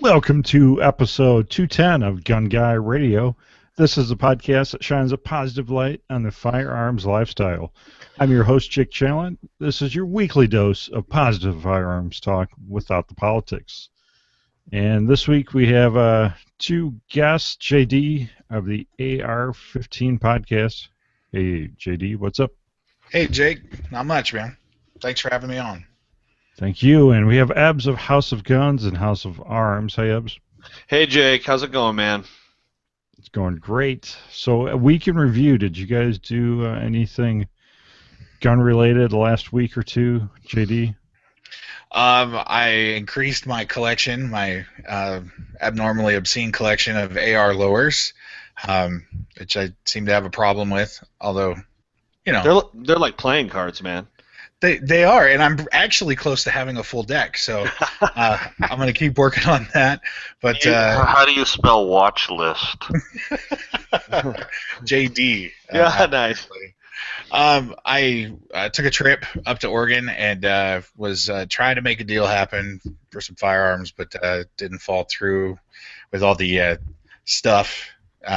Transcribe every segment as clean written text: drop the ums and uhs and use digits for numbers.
Welcome to episode 210 of Gun Guy Radio. This is a podcast that shines a positive light on the firearms lifestyle. I'm your host, Jake Challand. This is your weekly dose of positive firearms talk without the politics. And this week we have two guests, JD of the AR-15 podcast. Hey, JD, what's up? Hey, Jake. Not much, man. Thanks for having me on. Thank you. And we have Ebbs of House of Guns and House of Arms. Hey, Ebbs. Hey, Jake. How's it going, man? It's going great. So, a week in review. Did you guys do anything gun-related the last week or two, JD? I increased my collection, my abnormally obscene collection of AR lowers, which I seem to have a problem with. Although, you know, they're like playing cards, man. They are, and I'm actually close to having a full deck, so I'm going to keep working on that. But how do you spell watch list? JD. Yeah, nice. I took a trip up to Oregon and was trying to make a deal happen for some firearms, but didn't fall through with all the stuff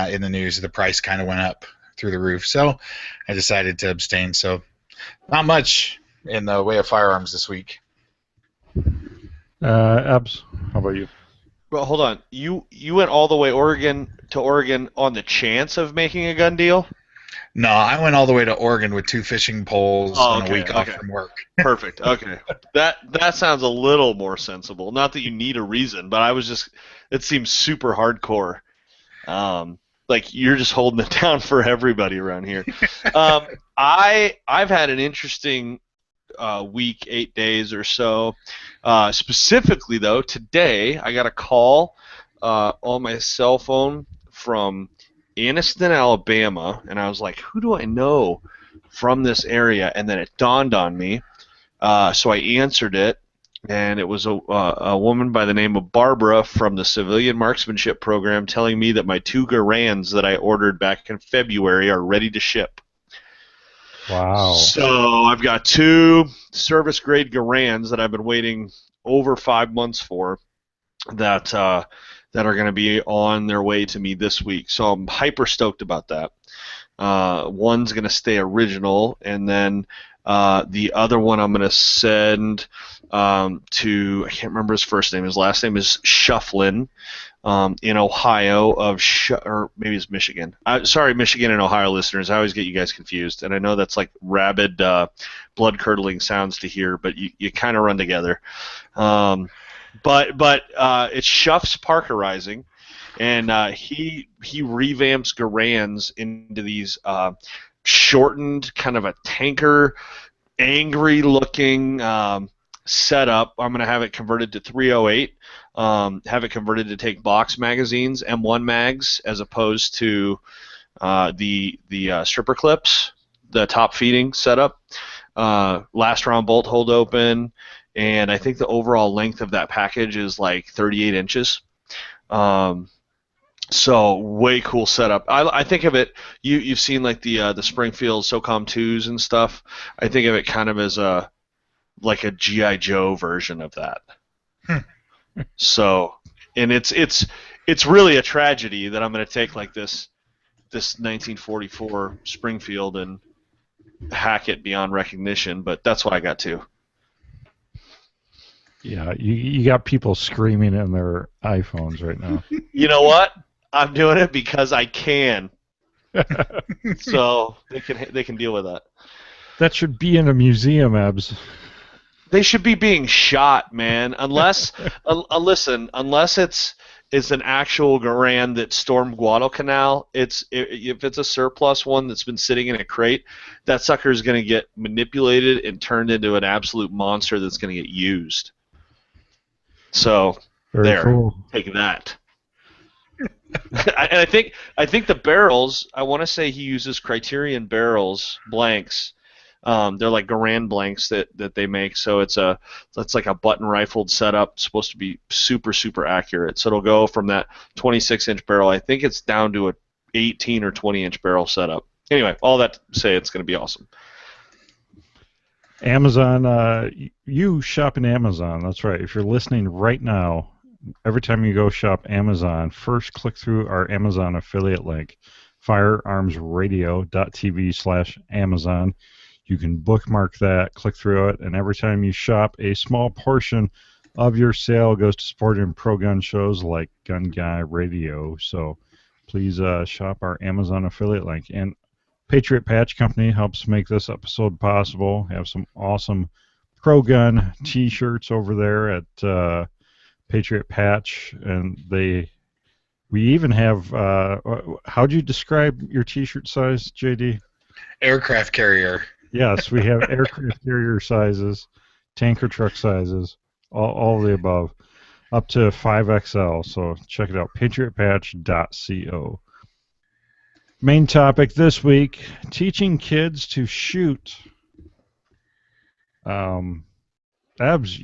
in the news. The price kind of went up through the roof, so I decided to abstain. So not much in the way of firearms this week. Abs, how about you? Well, hold on. You went all the way to Oregon on the chance of making a gun deal? No, I went all the way to Oregon with 2 fishing poles and a week off from work. Perfect. Okay. That sounds a little more sensible. Not that you need a reason, but it seems super hardcore. Like you're just holding it down for everybody around here. I've had an interesting week, 8 days or so. Specifically, though, today I got a call on my cell phone from Anniston, Alabama, and I was like, who do I know from this area? And then it dawned on me, so I answered it, and it was a woman by the name of Barbara from the Civilian Marksmanship Program telling me that my 2 Garands that I ordered back in February are ready to ship. Wow. So I've got 2 service-grade Garands that I've been waiting over 5 months for that are going to be on their way to me this week. So I'm hyper stoked about that. One's going to stay original, and then the other one I'm going to send to, I can't remember his first name. His last name is Shufflin in Ohio or maybe it's Michigan. Sorry, Michigan and Ohio listeners. I always get you guys confused, and I know that's like rabid, blood-curdling sounds to hear, but you kind of run together. But it's Shuff's Parkerizing, and he revamps Garands into these shortened, kind of a tanker, angry-looking setup. I'm going to have it converted to 308, have it converted to take box magazines, M1 mags, as opposed to the stripper clips, the top feeding setup. Last round bolt hold open, and I think the overall length of that package is like 38 inches. So way cool setup. I think of it. You've seen like the Springfield SOCOM 2s and stuff. I think of it kind of as a G.I. Joe version of that. So, and it's really a tragedy that I'm going to take like this 1944 Springfield and hack it beyond recognition. But that's what I got too. Yeah, you got people screaming in their iPhones right now. You know what? I'm doing it because I can. So they can deal with that. That should be in a museum, Ebbs. They should be being shot, man. Unless, listen, unless it's an actual Garand that stormed Guadalcanal. If it's a surplus one that's been sitting in a crate, that sucker is going to get manipulated and turned into an absolute monster that's going to get used. So Very cool. Take that. And I think the barrels. I want to say he uses Criterion barrels, blanks. They're like Garand blanks that they make. So that's like a button rifled setup, supposed to be super super accurate. So it'll go from that 26-inch barrel. I think it's down to a 18 or 20-inch barrel setup. Anyway, all that to say, it's going to be awesome. Amazon, you shop in Amazon. That's right. If you're listening right now, every time you go shop Amazon, first click through our Amazon affiliate link, firearmsradio.tv/Amazon. You can bookmark that, click through it, and every time you shop, a small portion of your sale goes to supporting pro gun shows like Gun Guy Radio. So please shop our Amazon affiliate link. And Patriot Patch Company helps make this episode possible. Have some awesome pro gun t-shirts over there at Patriot Patch, and we even have how'd you describe your t-shirt size, JD? Aircraft carrier. Yes, we have aircraft carrier sizes, tanker truck sizes, all of the above, up to 5XL. So check it out, patriotpatch.co. Main topic this week: teaching kids to shoot. Abs,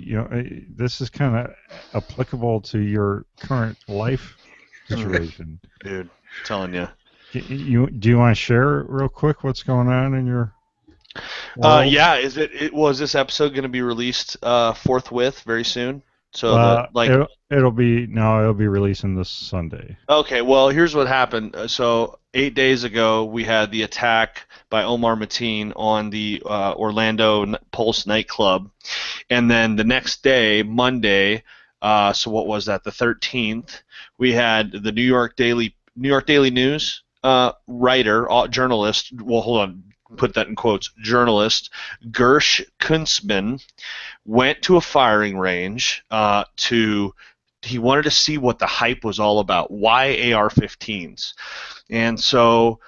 this is kind of applicable to your current life situation. Dude, I'm telling you. Do you want to share real quick what's going on in your world? Yeah, was this episode going to be released forthwith very soon? So it'll be releasing this Sunday. Okay, well, here's what happened. So 8 days ago, we had the attack by Omar Mateen on the Orlando Pulse nightclub, and then the next day, Monday, so what was that? The 13th, we had the New York Daily News journalist. Well, hold on. Put that in quotes, journalist Gersh Kuntzman went to a firing range he wanted to see what the hype was all about. Why AR-15s? And so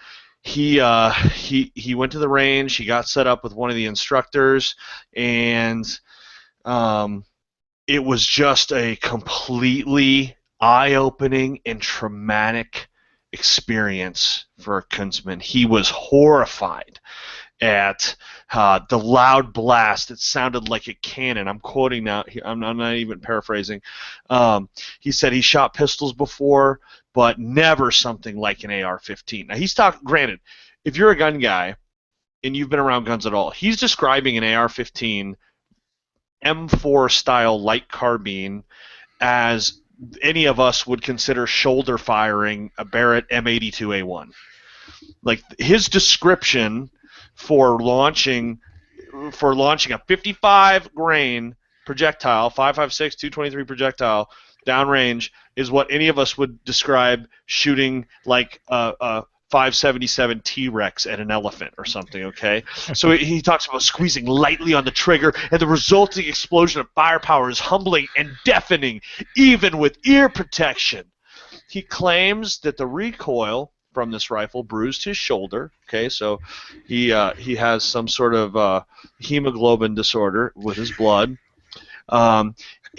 he went to the range. He got set up with one of the instructors, and it was just a completely eye-opening and traumatic experience for Kuntzman. He was horrified at the loud blast. It sounded like a cannon. I'm quoting now. I'm not even paraphrasing. He said he shot pistols before, but never something like an AR-15. Now granted, if you're a gun guy and you've been around guns at all, he's describing an AR-15 M4 style light carbine as any of us would consider shoulder firing a Barrett M82A1. Like, his description for launching a 55 grain projectile, 5.56, 223 projectile downrange is what any of us would describe shooting like a 577 T-Rex at an elephant or something, okay? So he talks about squeezing lightly on the trigger, and the resulting explosion of firepower is humbling and deafening, even with ear protection. He claims that the recoil from this rifle bruised his shoulder, okay? So he has some sort of hemoglobin disorder with his blood.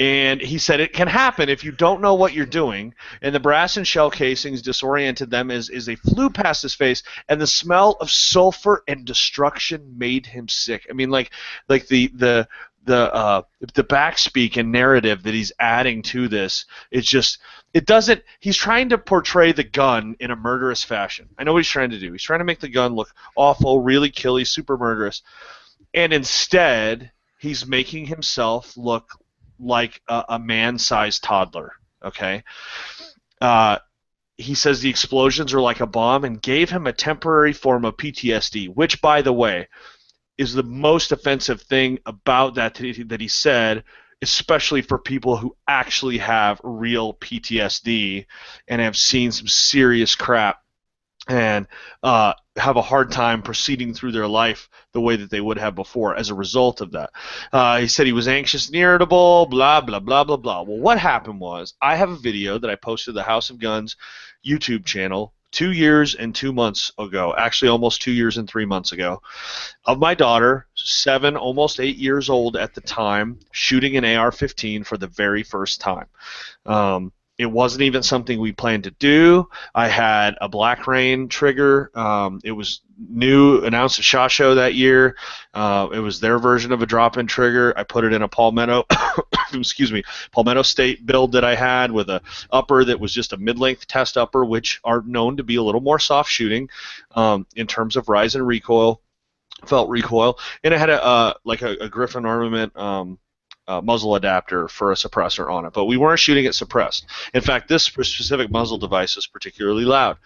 And he said it can happen if you don't know what you're doing, and the brass and shell casings disoriented them as they flew past his face, and the smell of sulfur and destruction made him sick. I mean, like the backspeak and narrative that he's adding to this, he's trying to portray the gun in a murderous fashion. I know what he's trying to do. He's trying to make the gun look awful, really killy, super murderous, and instead he's making himself look like a man-sized toddler, okay? He says the explosions are like a bomb and gave him a temporary form of PTSD, which, by the way, is the most offensive thing about that he said, especially for people who actually have real PTSD and have seen some serious crap and have a hard time proceeding through their life the way that they would have before as a result of that. He said he was anxious and irritable, blah, blah, blah, blah, blah. Well, what happened was I have a video that I posted to the House of Guns YouTube channel 2 years and 2 months ago, actually almost 2 years and 3 months ago, of my daughter, 7, almost 8 years old at the time, shooting an AR-15 for the very first time. It wasn't even something we planned to do. I had a Black Rain trigger. It was new, announced at SHOT Show that year. It was their version of a drop-in trigger. I put it in a Palmetto, Palmetto State build that I had with a upper that was just a mid-length test upper, which are known to be a little more soft shooting in terms of rise and recoil, felt recoil. And it had a Griffin Armament muzzle adapter for a suppressor on it, but we weren't shooting it suppressed. In fact, this specific muzzle device is particularly loud.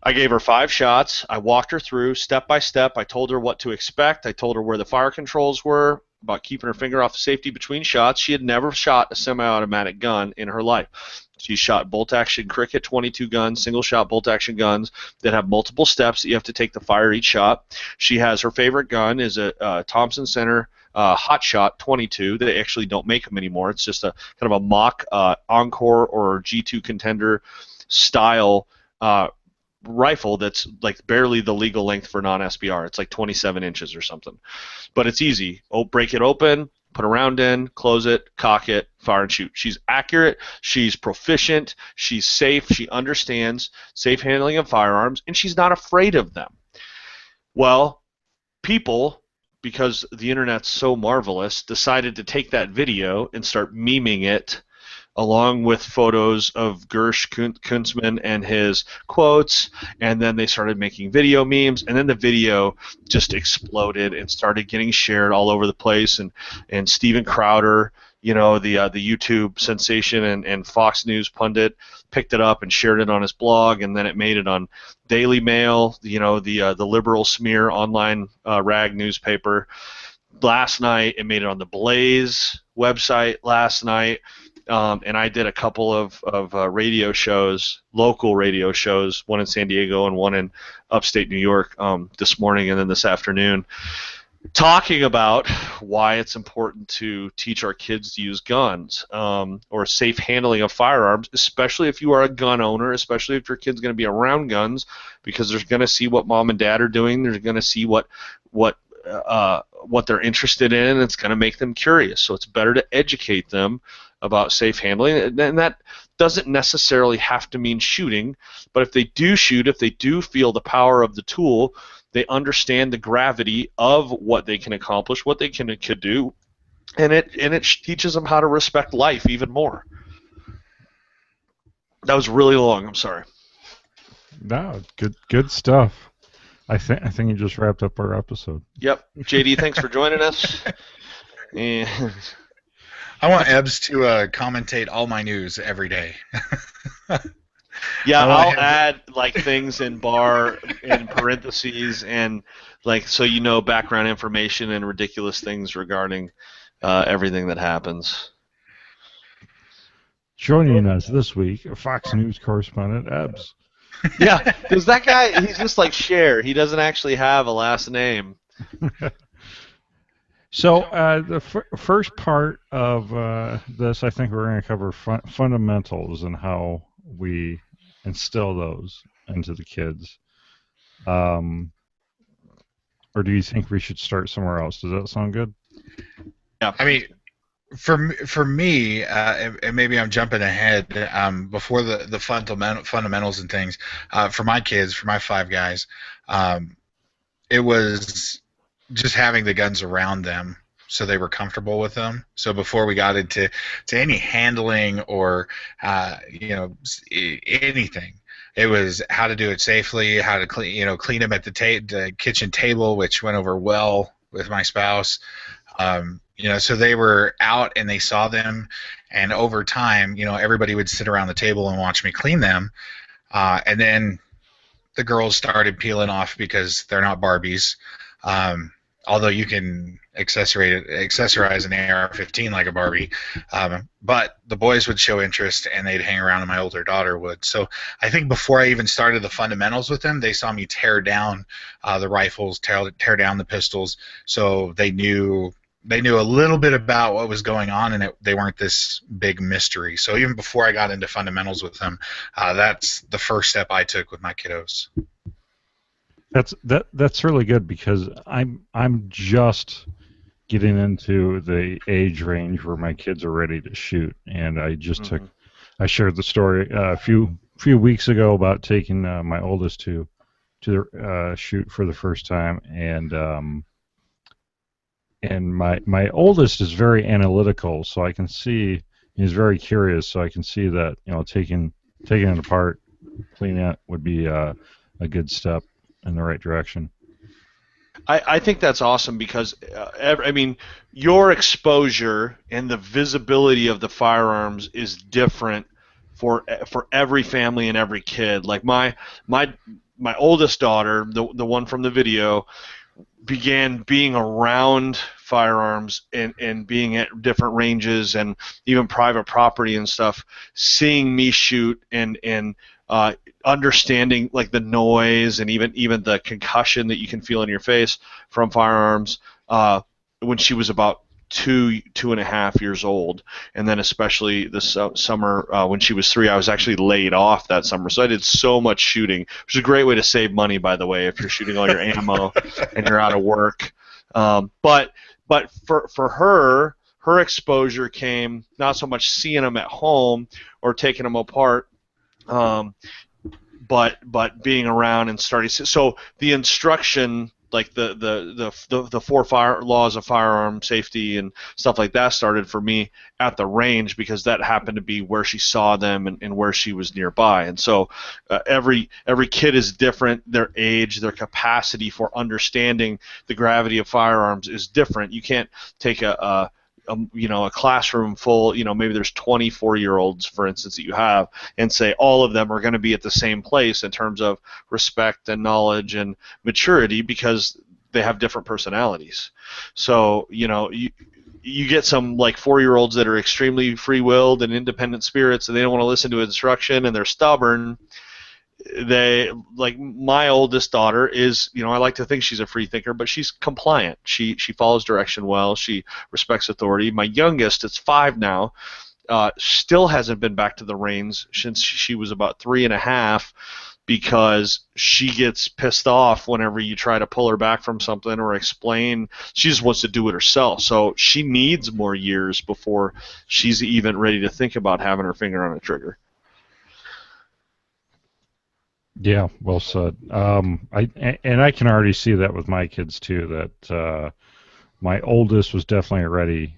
I gave her 5 shots. I walked her through step by step. I told her what to expect. I told her where the fire controls were, about keeping her finger off the safety between shots. She had never shot a semi-automatic gun in her life. She shot bolt-action Cricket 22 guns, single-shot bolt-action guns that have multiple steps that you have to take to fire each shot. She has her favorite gun is a Thompson Center Hot Shot 22. They actually don't make them anymore. It's just a kind of a mock Encore or G2 Contender style rifle that's like barely the legal length for non-SBR. It's like 27 inches or something. But it's easy. Break it open, put a round in, close it, cock it, fire and shoot. She's accurate, she's proficient, she's safe, she understands safe handling of firearms, and she's not afraid of them. Well, people, because the internet's so marvelous, decided to take that video and start memeing it along with photos of Gersh Kuntzman and his quotes, and then they started making video memes, and then the video just exploded and started getting shared all over the place, and Steven Crowder, you know, the YouTube sensation and Fox News pundit, picked it up and shared it on his blog, and then it made it on Daily Mail, you know, the liberal smear online rag newspaper. Last night, it made it on the Blaze website last night. And I did a couple of radio shows, local radio shows, one in San Diego and one in upstate New York this morning and then this afternoon, talking about why it's important to teach our kids to use guns or safe handling of firearms, especially if you are a gun owner, especially if your kid's going to be around guns, because they're going to see what mom and dad are doing, they're going to see what they're interested in, and it's going to make them curious. So it's better to educate them about safe handling, and that doesn't necessarily have to mean shooting, but if they do shoot, if they do feel the power of the tool, they understand the gravity of what they can accomplish, what they could do, and it teaches them how to respect life even more. That was really long. I'm sorry. No, good stuff. I think you just wrapped up our episode. Yep. JD, thanks for joining us. And I want Ebbs to commentate all my news every day. Yeah, I'll add like things in parentheses and like so you know background information and ridiculous things regarding everything that happens. Joining us this week, Fox News correspondent Ebbs. Yeah, because that guy, he's just like Cher. He doesn't actually have a last name. So the first part of this, I think we're going to cover fundamentals and how we instill those into the kids. Or do you think we should start somewhere else? Does that sound good? Yeah. I mean, for me, and maybe I'm jumping ahead, before the fundamentals and things, for my kids, for my 5 guys, it was just having the guns around them so they were comfortable with them. So before we got into any handling or anything, it was how to do it safely, how to clean them at the kitchen table, which went over well with my spouse. So they were out and they saw them, and over time, everybody would sit around the table and watch me clean them, and then the girls started peeling off because they're not Barbies. Although you can accessorize an AR-15 like a Barbie, but the boys would show interest and they'd hang around, and my older daughter would. So I think before I even started the fundamentals with them, they saw me tear down the rifles, tear down the pistols, so they knew a little bit about what was going on, and they weren't this big mystery. So even before I got into fundamentals with them, that's the first step I took with my kiddos. That's really good, because I'm just getting into the age range where my kids are ready to shoot, and I just I shared the story a few weeks ago about taking my oldest to shoot for the first time, and my oldest is very analytical, so I can see he's very curious, so I can see that taking it apart, cleaning it would be a good step in the right direction. I think that's awesome because, I mean, your exposure and the visibility of the firearms is different for every family and every kid. Like my oldest daughter, the one from the video, began being around firearms and being at different ranges and even private property and stuff, seeing me shoot and understanding like the noise and even the concussion that you can feel in your face from firearms when she was about 2.5 years old, and then especially this summer when she was 3, I was actually laid off that summer, so I did so much shooting, which is a great way to save money, by the way, if you're shooting all your ammo and you're out of work. But for her exposure came not so much seeing them at home or taking them apart, but being around and starting. So the instruction, like the 4 laws of firearm safety and stuff like that, started for me at the range because that happened to be where she saw them and where she was nearby. And so every kid is different. Their age, their capacity for understanding the gravity of firearms is different. You can't take a classroom full, maybe there's 24-year-olds, for instance, that you have, and say all of them are going to be at the same place in terms of respect and knowledge and maturity because they have different personalities. So, you get some like 4-year-olds that are extremely free-willed and independent spirits, and they don't want to listen to instruction, and they're stubborn. They, like my oldest daughter is, I like to think she's a free thinker, but she's compliant. She follows direction well. She respects authority. My youngest, it's 5 now, still hasn't been back to the reins since she was about 3.5 because she gets pissed off whenever you try to pull her back from something or explain. She just wants to do it herself. So she needs more years before she's even ready to think about having her finger on a trigger. Yeah, well said. I can already see that with my kids too. That my oldest was definitely ready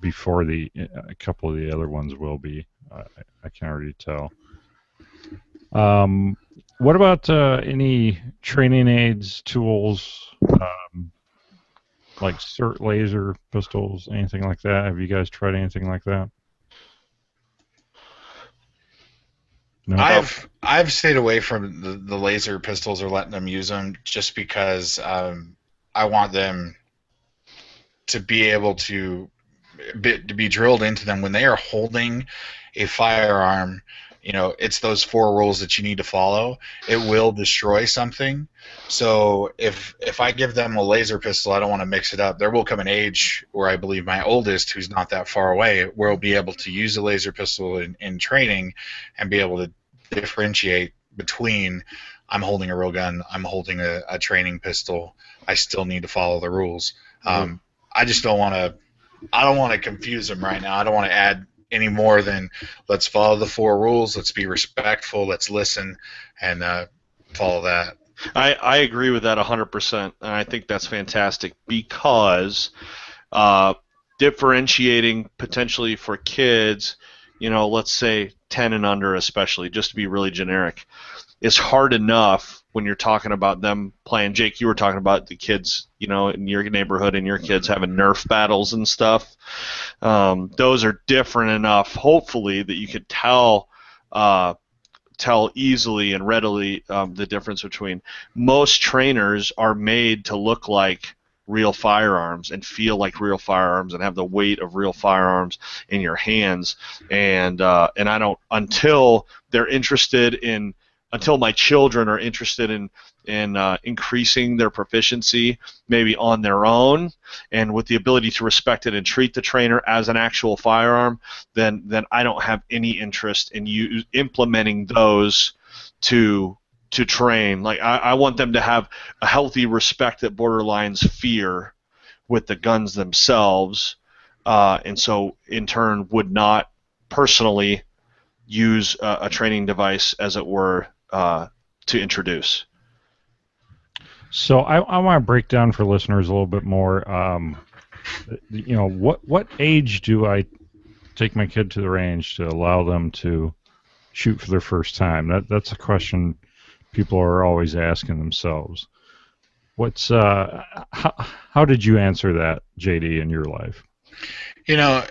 before a couple of the other ones will be. I can already tell. What about any training aids, tools, like CERT laser pistols, anything like that? Have you guys tried anything like that? No. I've stayed away from the laser pistols or letting them use them just because I want them to be able to be drilled into them when they are holding a firearm. It's those 4 rules that you need to follow. It will destroy something. So if I give them a laser pistol, I don't want to mix it up. There will come an age where I believe my oldest, who's not that far away, will be able to use a laser pistol in training and be able to differentiate between I'm holding a real gun, I'm holding a training pistol. I still need to follow the rules. I just don't want to. I don't want to confuse them right now. I don't want to add any more than let's follow the 4 rules. Let's be respectful. Let's listen and follow that. I agree with that 100%, and I think that's fantastic because differentiating potentially for kids, let's say 10 and under especially, just to be really generic, is hard enough when you're talking about them playing. Jake, you were talking about the kids, in your neighborhood and your kids having Nerf battles and stuff. Those are different enough, hopefully, that you could tell easily and readily the difference between. Most trainers are made to look like real firearms and feel like real firearms and have the weight of real firearms in your hands. And I don't, until my children are interested in increasing their proficiency maybe on their own and with the ability to respect it and treat the trainer as an actual firearm, then I don't have any interest in implementing those to train. Like I want them to have a healthy respect that borderlines fear with the guns themselves, and so in turn would not personally use a training device, as it were, to introduce. So I want to break down for listeners a little bit more. What age do I take my kid to the range to allow them to shoot for their first time? That's a question people are always asking themselves. What's how did you answer that, JD, in your life? You know,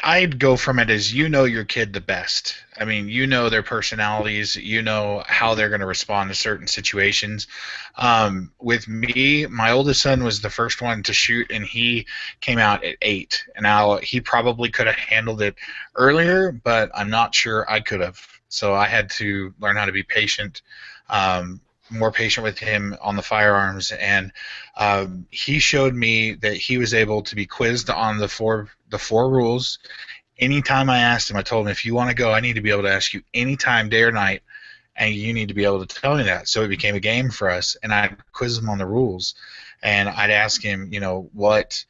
I'd go from it as you know your kid the best. I mean, you know their personalities, you know how they're going to respond to certain situations. With me, my oldest son was the first one to shoot, and he came out at 8. And now he probably could have handled it earlier, but I'm not sure I could have. So I had to learn how to be patient. More patient with him on the firearms, and he showed me that he was able to be quizzed on the four rules. Anytime I asked him, I told him, if you want to go, I need to be able to ask you anytime, day or night, and you need to be able to tell me that. So it became a game for us, and I'd quiz him on the rules, and I'd ask him, what's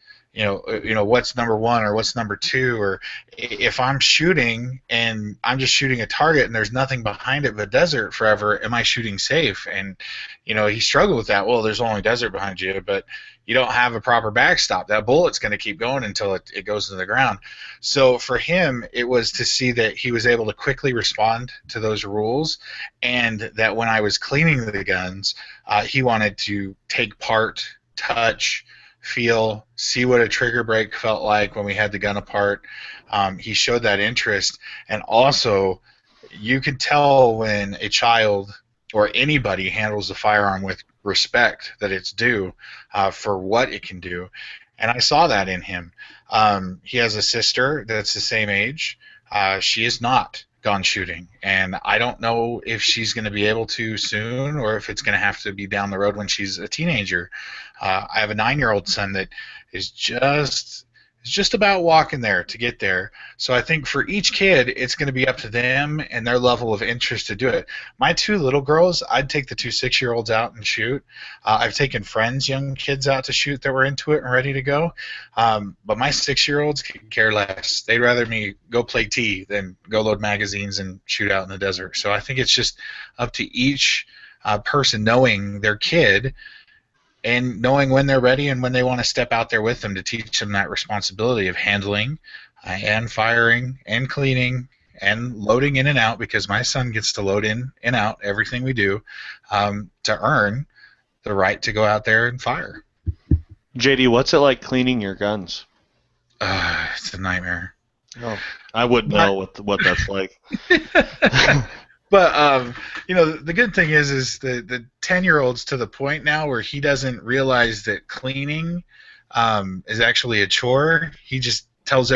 number 1 or what's number 2, or if I'm shooting and I'm just shooting a target and there's nothing behind it but desert forever, am I shooting safe? And he struggled with that. Well, there's only desert behind you, but you don't have a proper backstop. That bullet's going to keep going until it goes to the ground. So for him, it was to see that he was able to quickly respond to those rules, and that when I was cleaning the guns, he wanted to take part, touch, feel, see what a trigger break felt like when we had the gun apart. He showed that interest, and also you can tell when a child or anybody handles the firearm with respect that it's due for what it can do, and I saw that in him. He has a sister that's the same age. She is not gone shooting, and I don't know if she's going to be able to soon or if it's going to have to be down the road when she's a teenager. I have a 9-year-old son that is just about walking there to get there. So I think for each kid, it's going to be up to them and their level of interest to do it. My 2 little girls, I'd take the 2 6-year-olds out and shoot. I've taken friends, young kids out to shoot that were into it and ready to go. But my 6-year-olds could care less. They'd rather me go play T than go load magazines and shoot out in the desert. So I think it's just up to each person knowing their kid and knowing when they're ready and when they want to step out there with them to teach them that responsibility of handling and firing and cleaning and loading in and out, because my son gets to load in and out everything we do to earn the right to go out there and fire. JD, what's it like cleaning your guns? It's a nightmare. Oh, I wouldn't know what that's like. But the good thing is the 10-year-old's to the point now where he doesn't realize that cleaning is actually a chore. He just tells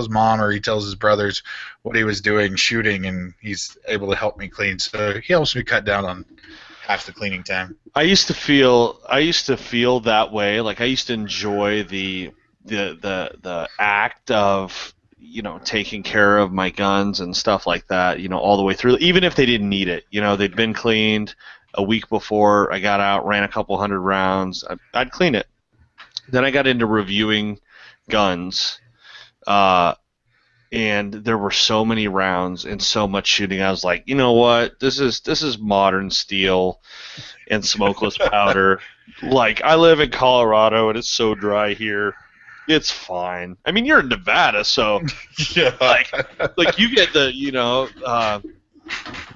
mom or he tells his brothers what he was doing shooting, and he's able to help me clean. So he helps me cut down on half the cleaning time. I used to feel that way. Like I used to enjoy the act of taking care of my guns and stuff like that, all the way through, even if they didn't need it. They'd been cleaned a week before I got out, ran a couple hundred rounds, I'd clean it. Then I got into reviewing guns, and there were so many rounds and so much shooting. I was like, you know what, this is modern steel and smokeless powder. Like, I live in Colorado and it's so dry here. It's fine. I mean, you're in Nevada, so yeah. like you get the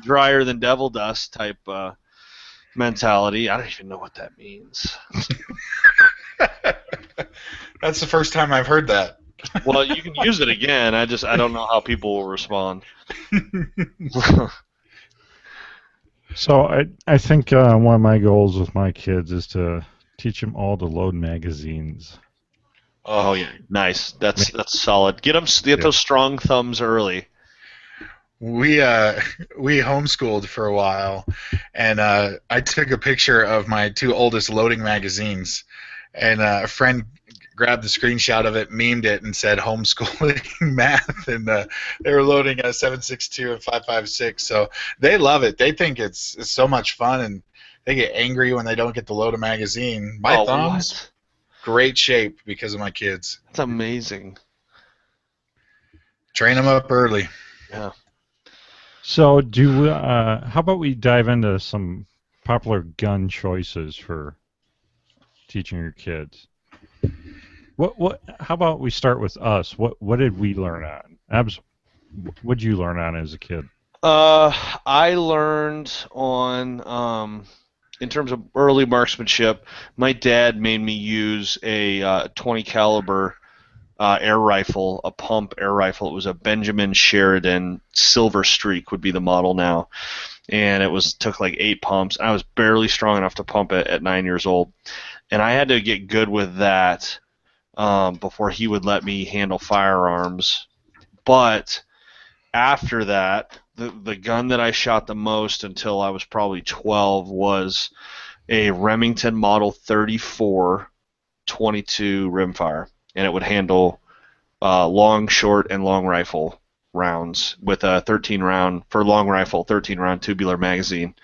drier than devil dust type mentality. I don't even know what that means. That's the first time I've heard that. Well, you can use it again. I don't know how people will respond. So I think one of my goals with my kids is to teach them all to load magazines. Oh yeah, nice. That's solid. Get those strong thumbs early. We homeschooled for a while, and I took a picture of my 2 oldest loading magazines, and a friend grabbed the screenshot of it, memed it, and said homeschooling math, and they were loading a 7.62 and 5.56, so they love it. They think it's so much fun, and they get angry when they don't get to load a magazine. My thumbs. What? Great shape because of my kids. That's amazing. Train them up early. Yeah. So how about we dive into some popular gun choices for teaching your kids? How about we start with us? What did we learn on? What did you learn on as a kid? I learned on in terms of early marksmanship, my dad made me use a 20 caliber air rifle, a pump air rifle. It was a Benjamin Sheridan Silver Streak would be the model now, and it took like 8 pumps. I was barely strong enough to pump it at 9 years old, and I had to get good with that before he would let me handle firearms. But after that, the gun that I shot the most until I was probably 12 was a Remington Model 34 22 rimfire, and it would handle long, short, and long rifle rounds with a 13-round, for long rifle, 13-round tubular magazine.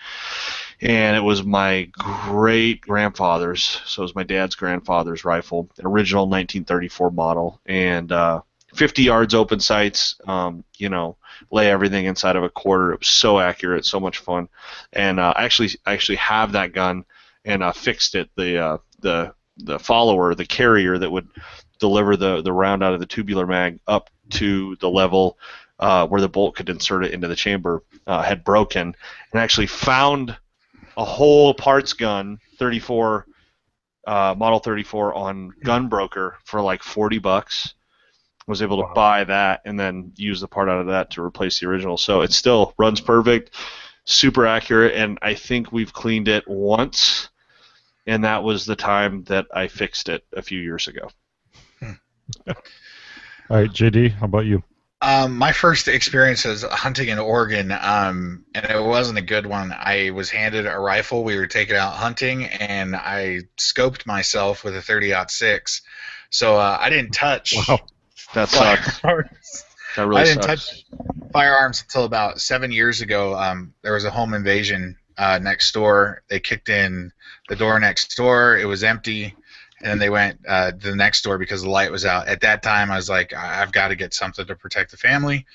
And it was my great-grandfather's, so it was my dad's grandfather's rifle, original 1934 model, and 50 yards open sights, lay everything inside of a quarter. It was so accurate, so much fun. And I actually have that gun and fixed it. The follower, the carrier that would deliver the round out of the tubular mag up to the level where the bolt could insert it into the chamber had broken, and actually found a whole parts gun, 34 Model 34 on Gunbroker for like $40. Was able to buy that and then use the part out of that to replace the original. So it still runs perfect, super accurate, and I think we've cleaned it once, and that was the time that I fixed it a few years ago. All right, JD, how about you? My first experience was hunting in Oregon, and it wasn't a good one. I was handed a rifle. We were taking out hunting, and I scoped myself with a 30-06. So I didn't touch. Wow. That sucks. That really I didn't sucks. touch firearms until about 7 years ago. There was a home invasion next door. They kicked in the door next door. It was empty. And then they went to the next door because the light was out. At that time, I was like, I've got to get something to protect the family.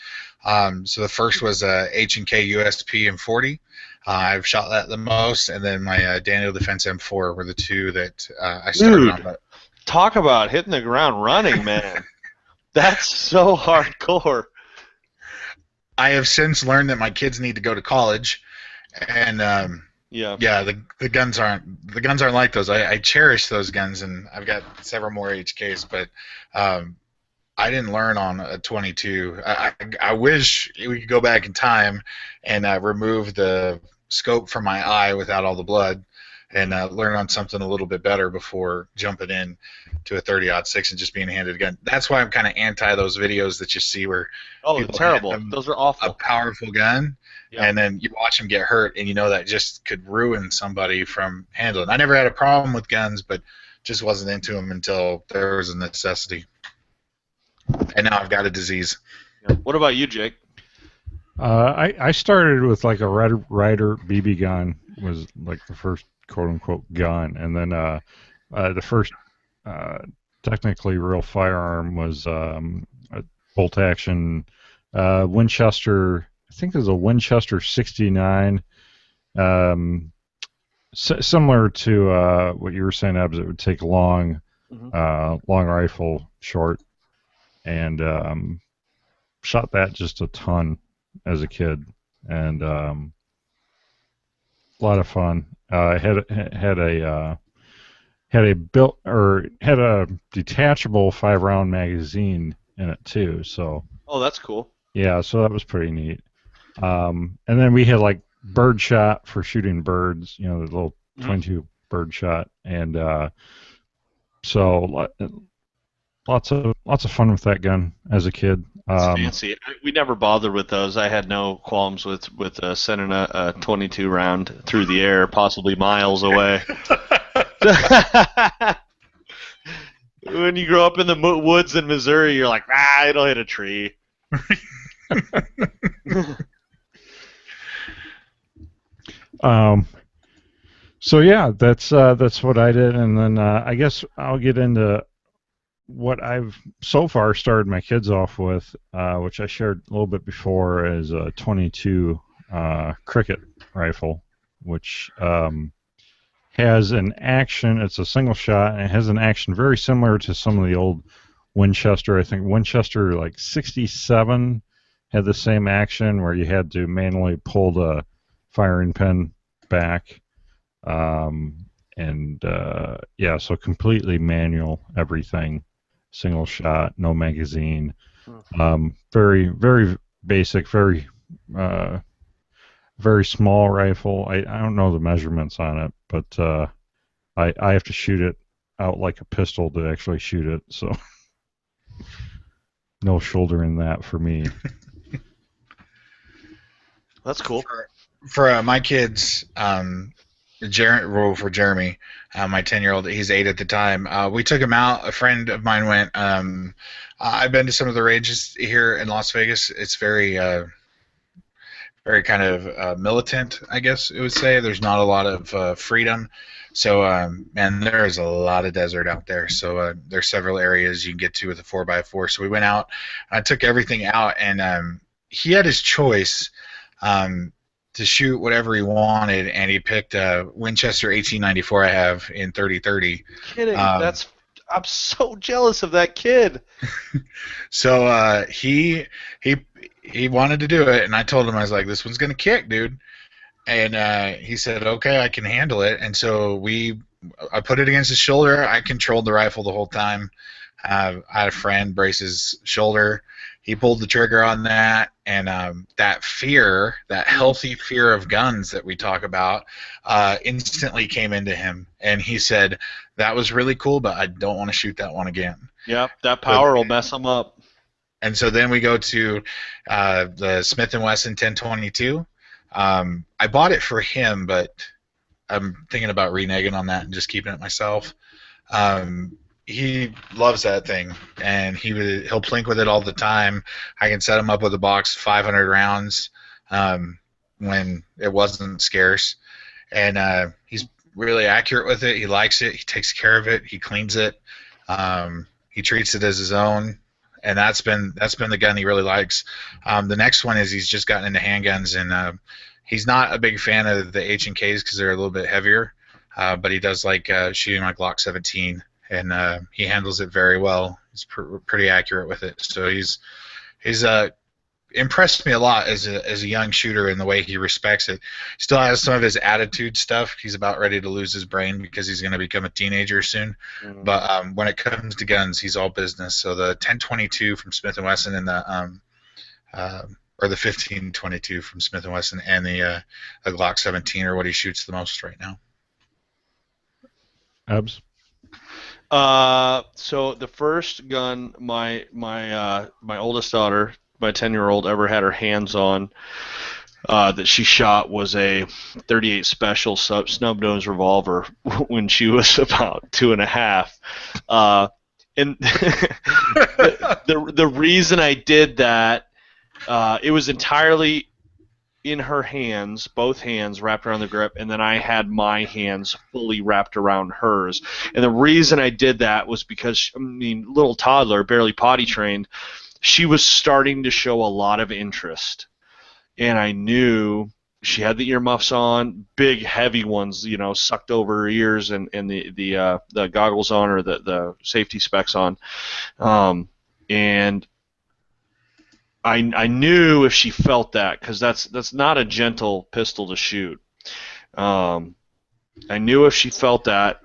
So the first was a H&K USP M40. I've shot that the most. And then my Daniel Defense M4 were the two that I started on. But talk about hitting the ground running, man. That's so hardcore. I have since learned that my kids need to go to college, and the guns aren't like those. I cherish those guns, and I've got several more HKs, but I didn't learn on a 22. I wish we could go back in time and remove the scope from my eye without all the blood, and learn on something a little bit better before jumping in to a 30-06 and just being handed a gun. That's why I'm kind of anti those videos that you see where people terrible. hand them Those are awful. a powerful gun, and then you watch them get hurt, and you know that just could ruin somebody from handling. I never had a problem with guns, but just wasn't into them until there was a necessity. And now I've got a disease. Yeah. What about you, Jake? I started with like a Red Ryder BB gun, was like the first quote-unquote gun, and then the first technically real firearm was a bolt-action Winchester. I think it was a Winchester 69, similar to what you were saying, Ebbs. It would take long rifle, short, and shot that just a ton as a kid, and a lot of fun. Had a detachable 5-round magazine in it too. So that's cool. Yeah, so that was pretty neat. And then we had like bird shot for shooting birds. The little 22 bird shot, and so lots of fun with that gun as a kid. Fancy. We never bothered with those. I had no qualms with sending a 22 round through the air, possibly miles away. When you grow up in the woods in Missouri, you're like, it'll hit a tree. So yeah, that's what I did, and then I guess I'll get into what I've so far started my kids off with, which I shared a little bit before, is a 22 Cricket rifle, which has an action. It's a single shot, and it has an action very similar to some of the old Winchester. I think Winchester like 67 had the same action where you had to manually pull the firing pin back. And yeah, so completely manual everything, single shot, no magazine. Very, very basic, uh, very small rifle. I don't know the measurements on it, but I have to shoot it out like a pistol to actually shoot it. So no shouldering that for me. That's cool. For my kids, for Jeremy, my 10-year-old, he's 8 at the time. We took him out. A friend of mine went. I've been to some of the ranges here in Las Vegas. It's very kind of militant, I guess it would say. There's not a lot of freedom. So, and there's a lot of desert out there. So there's several areas you can get to with a 4x4. So we went out. I took everything out, and he had his choice to shoot whatever he wanted, and he picked a Winchester 1894 I have in 30-30. Kidding? I'm so jealous of that kid. So he wanted to do it, and I told him, I was like, this one's gonna kick, dude. And he said, okay, I can handle it. And so I put it against his shoulder. I controlled the rifle the whole time. I had a friend brace his shoulder. He pulled the trigger on that, and that fear, that healthy fear of guns that we talk about, instantly came into him. And he said, that was really cool, but I don't want to shoot that one again. Yep, that power will mess him up. And so then we go to the Smith & Wesson 1022. I bought it for him, but I'm thinking about reneging on that and just keeping it myself. He loves that thing, and he'll plink with it all the time. I can set him up with a box of 500 rounds when it wasn't scarce, and he's really accurate with it. He likes it. He takes care of it. He cleans it. He treats it as his own, and that's been the gun he really likes. The next one is he's just gotten into handguns, and he's not a big fan of the H&Ks because they're a little bit heavier, but he does like shooting my Glock 17. And he handles it very well. He's pretty accurate with it. So he's impressed me a lot as a young shooter in the way he respects it. Still has some of his attitude stuff. He's about ready to lose his brain because he's going to become a teenager soon. Mm-hmm. But when it comes to guns, he's all business. So the 1022 from Smith & Wesson and the 1522 from Smith & Wesson and the Glock 17 are what he shoots the most right now. Abs? So the first gun my oldest daughter, my 10-year-old, ever had her hands on that she shot was a .38 Special snub nose revolver when she was about 2.5. And the reason I did that, it was entirely in her hands, both hands wrapped around the grip, and then I had my hands fully wrapped around hers. And the reason I did that was because, little toddler, barely potty trained, she was starting to show a lot of interest. And I knew she had the earmuffs on, big, heavy ones, sucked over her ears, and the goggles on, or the safety specs on. And I knew if she felt that, because that's not a gentle pistol to shoot. I knew if she felt that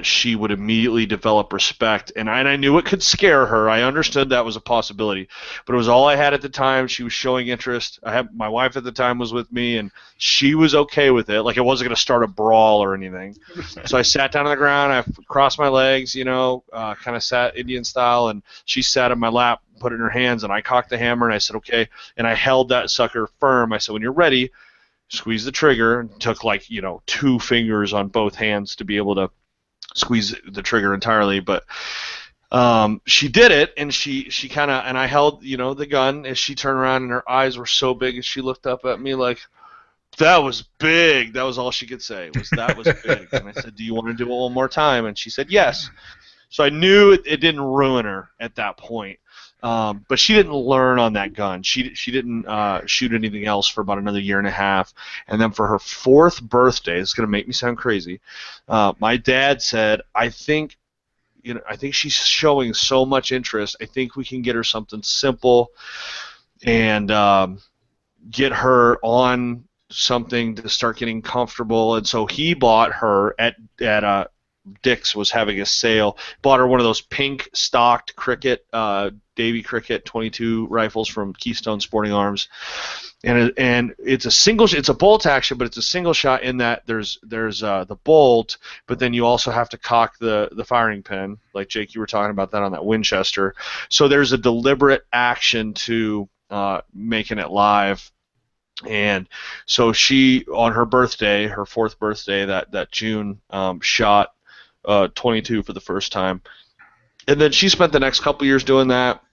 she would immediately develop respect, and I knew it could scare her. I understood that was a possibility, but it was all I had at the time. She was showing interest. My wife at the time was with me, and she was okay with it. Like, it wasn't going to start a brawl or anything. So I sat down on the ground. I crossed my legs, kind of sat Indian style, and she sat in my lap, put it in her hands, and I cocked the hammer, and I said, okay, and I held that sucker firm. I said, when you're ready, squeeze the trigger, and took 2 fingers on both hands to be able to squeeze the trigger entirely. But she did it, and she kind of, and I held the gun as she turned around, and her eyes were so big, and she looked up at me like, that was big. That was all she could say, was that was big. And I said, do you want to do it one more time? And she said yes. So I knew it didn't ruin her at that point. But she didn't learn on that gun. She didn't shoot anything else for about another 1.5 years. And then for her 4th birthday, it's going to make me sound crazy, my dad said, I think she's showing so much interest. I think we can get her something simple and get her on something to start getting comfortable, and so he bought her at Dick's was having a sale. Bought her one of those pink stocked Davy Cricket 22 rifles from Keystone Sporting Arms, and it's a bolt action, but it's a single shot in that there's the bolt, but then you also have to cock the firing pin, like Jake, you were talking about that on that Winchester. So there's a deliberate action to making it live. And so she, on her birthday, her 4th birthday, that June, shot 22 for the first time. And then she spent the next couple years doing that.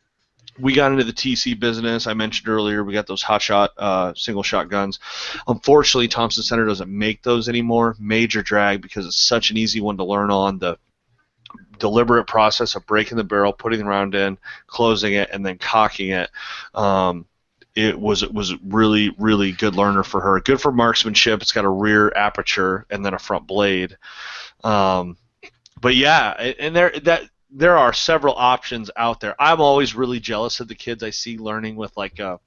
We got into the TC business. I mentioned earlier we got those hot shot single shot guns. Unfortunately, Thompson Center doesn't make those anymore. Major drag because it's such an easy one to learn on. The deliberate process of breaking the barrel, putting the round in, closing it, and then cocking it. It was really, really good learner for her. Good for marksmanship. It's got a rear aperture and then a front blade. But yeah, and there are several options out there. I'm always really jealous of the kids I see learning with like a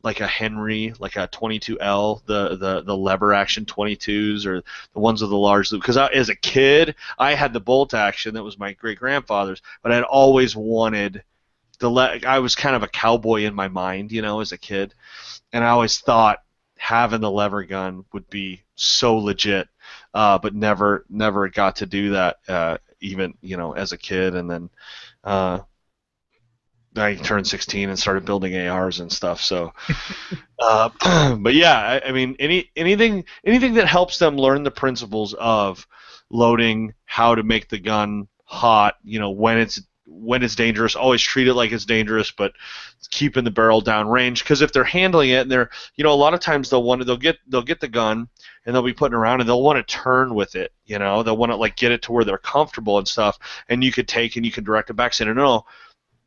Henry, like a 22L, the lever action 22s, or the ones with the large loop. Because as a kid, I had the bolt action that was my great grandfather's, but I'd always wanted I was kind of a cowboy in my mind, as a kid, and I always thought having the lever gun would be so legit, but never got to do that, even as a kid. And then I turned 16 and started building ARs and stuff. So, but yeah, I mean, anything that helps them learn the principles of loading, how to make the gun hot, when it's dangerous, always treat it like it's dangerous, but keeping the barrel down range. Because if they're handling it, and they're, a lot of times they'll get the gun and they'll be putting it around and they'll want to turn with it. They'll want to get it to where they're comfortable and stuff. And you could take and you can direct it back, saying, no,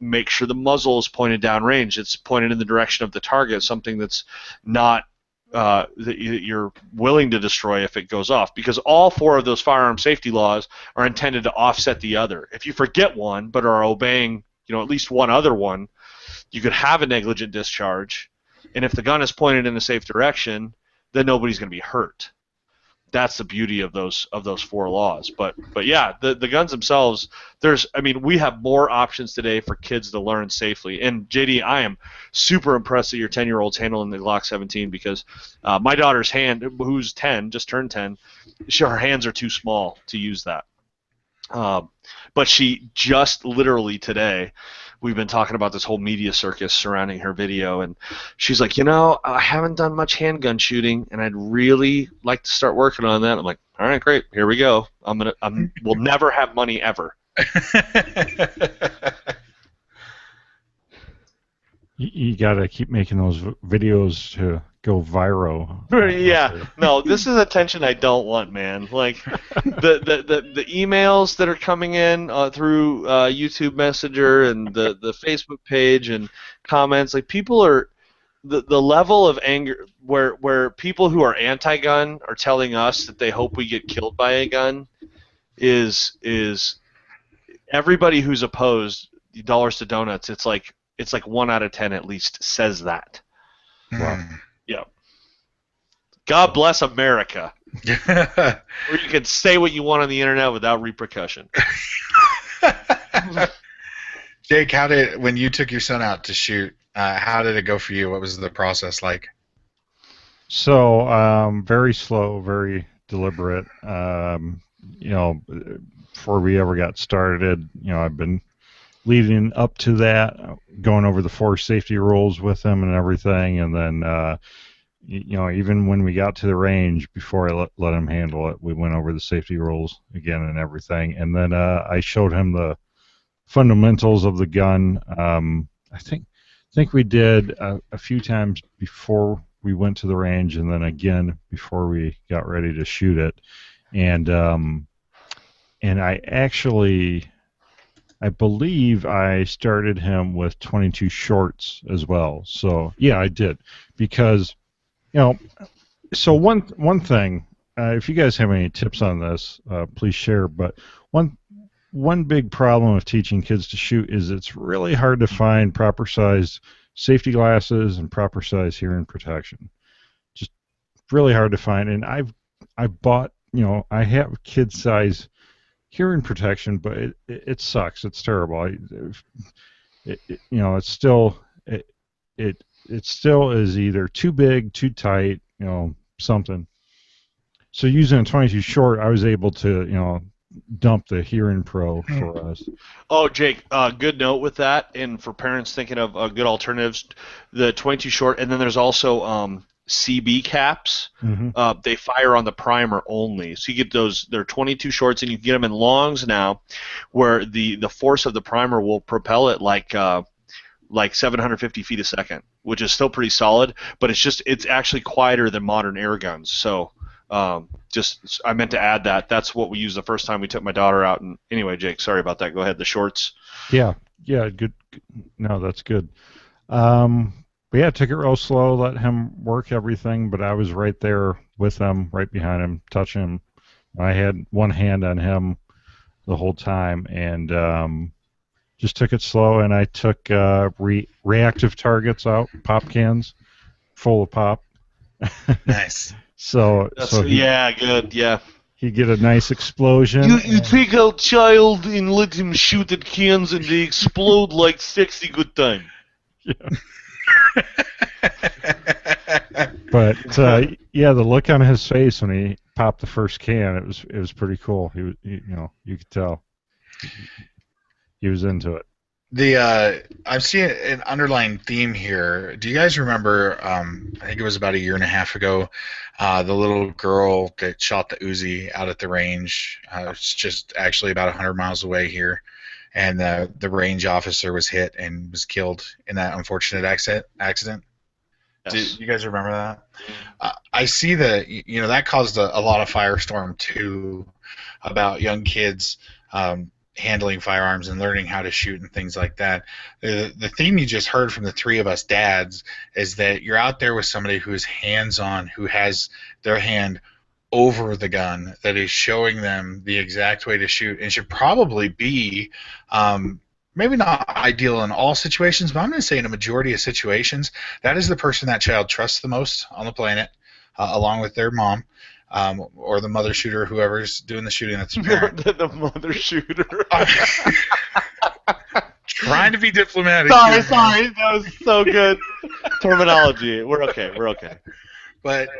make sure the muzzle is pointed down range. It's pointed in the direction of the target, something that's not that you're willing to destroy if it goes off, because all 4 of those firearm safety laws are intended to offset the other. If you forget one but are obeying, at least one other one, you could have a negligent discharge, and if the gun is pointed in a safe direction, then nobody's going to be hurt. That's the beauty of those 4 laws. But yeah, the guns themselves, we have more options today for kids to learn safely. And JD, I am super impressed that your 10-year-old's handling the Glock 17, because my daughter's hand, who's 10, just turned 10, her hands are too small to use that. But she just literally today, we've been talking about this whole media circus surrounding her video, and she's like, I haven't done much handgun shooting, and I'd really like to start working on that. I'm like, all right, great, here we go. We'll never have money ever. You got to keep making those videos to go viral. Yeah, no, this is attention I don't want, man. Like the emails that are coming in through YouTube Messenger and the Facebook page and comments, like people are the level of anger where people who are anti-gun are telling us that they hope we get killed by a gun is everybody who's opposed, dollars to donuts. It's like 1 out of 10 at least says that. Wow. Yeah. God bless America. Where you can say what you want on the internet without repercussion. Jake, when you took your son out to shoot, how did it go for you? What was the process like? So, very slow, very deliberate. Before we ever got started, I've been leading up to that, going over the 4 safety rules with him and everything, and then even when we got to the range, before I let him handle it, we went over the safety rules again and everything, and then I showed him the fundamentals of the gun. I think we did a few times before we went to the range, and then again before we got ready to shoot it, and I believe I started him with 22 shorts as well. So yeah, I did, because so one thing, if you guys have any tips on this, please share. But one big problem of teaching kids to shoot is it's really hard to find proper sized safety glasses and proper size hearing protection. Just really hard to find. And I bought, I have kid size hearing protection, but it sucks. It's terrible. It's still it still is either too big, too tight, something. So using a 22 short, I was able to, dump the Hearing Pro for us. Oh, Jake, good note with that. And for parents thinking of good alternatives, the 22 short, and then there's also CB caps. Mm-hmm. They fire on the primer only. So you get those, they're 22 shorts, and you can get them in longs now, where the force of the primer will propel it like 750 feet a second, which is still pretty solid, but it's actually quieter than modern air guns. So I meant to add that. That's what we used the first time we took my daughter out. And anyway, Jake, sorry about that. Go ahead. The shorts. Yeah, good. No, that's good. But yeah, took it real slow, let him work everything, but I was right there with him, right behind him, touching him. I had one hand on him the whole time, and just took it slow, and I took reactive targets out, pop cans, full of pop. Nice. Good, yeah. He'd get a nice explosion. You take out child and let him shoot at cans, and they explode like sexy good time. Yeah. But the look on his face when he popped the first can, it was pretty cool. You could tell he was into it. I'm seeing an underlying theme here. Do you guys remember? I think it was about a year and a half ago, the little girl that shot the Uzi out at the range. It's just actually about 100 miles away here, and the range officer was hit and was killed in that unfortunate accident. Yes. Do you guys remember that? I see that that caused a lot of firestorm too, about young kids handling firearms and learning how to shoot and things like that. The theme you just heard from the three of us dads is that you're out there with somebody who is hands-on, who has their hand over the gun, that is showing them the exact way to shoot, and should probably be maybe not ideal in all situations, but I'm going to say in a majority of situations, that is the person that child trusts the most on the planet, along with their mom. Or the mother shooter, whoever's doing the shooting. That's the parent. The mother shooter. Trying to be diplomatic. Sorry, that was so good. Terminology. We're okay. But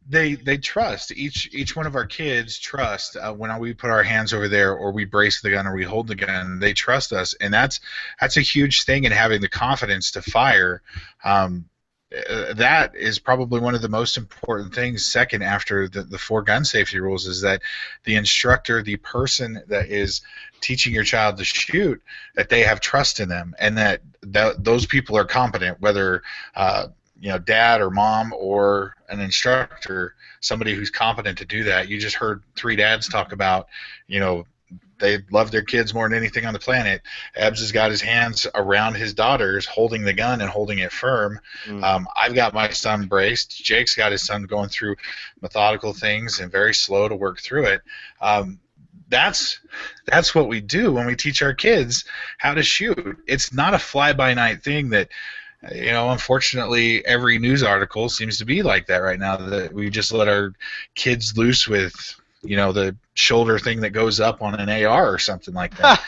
they trust. Each one of our kids trust when we put our hands over there, or we brace the gun, or we hold the gun. They trust us, and that's a huge thing in having the confidence to fire. That is probably one of the most important things, second after the 4 gun safety rules, is that the instructor, the person that is teaching your child to shoot, that they have trust in them, and that those people are competent, whether dad or mom or an instructor, somebody who's competent to do that. You just heard 3 dads talk about, they love their kids more than anything on the planet. Ebbs has got his hands around his daughters, holding the gun and holding it firm. I've got my son braced. Jake's got his son going through methodical things and very slow to work through it. That's what we do when we teach our kids how to shoot. It's not a fly-by-night thing that, unfortunately, every news article seems to be like that right now, that we just let our kids loose with the shoulder thing that goes up on an AR or something like that.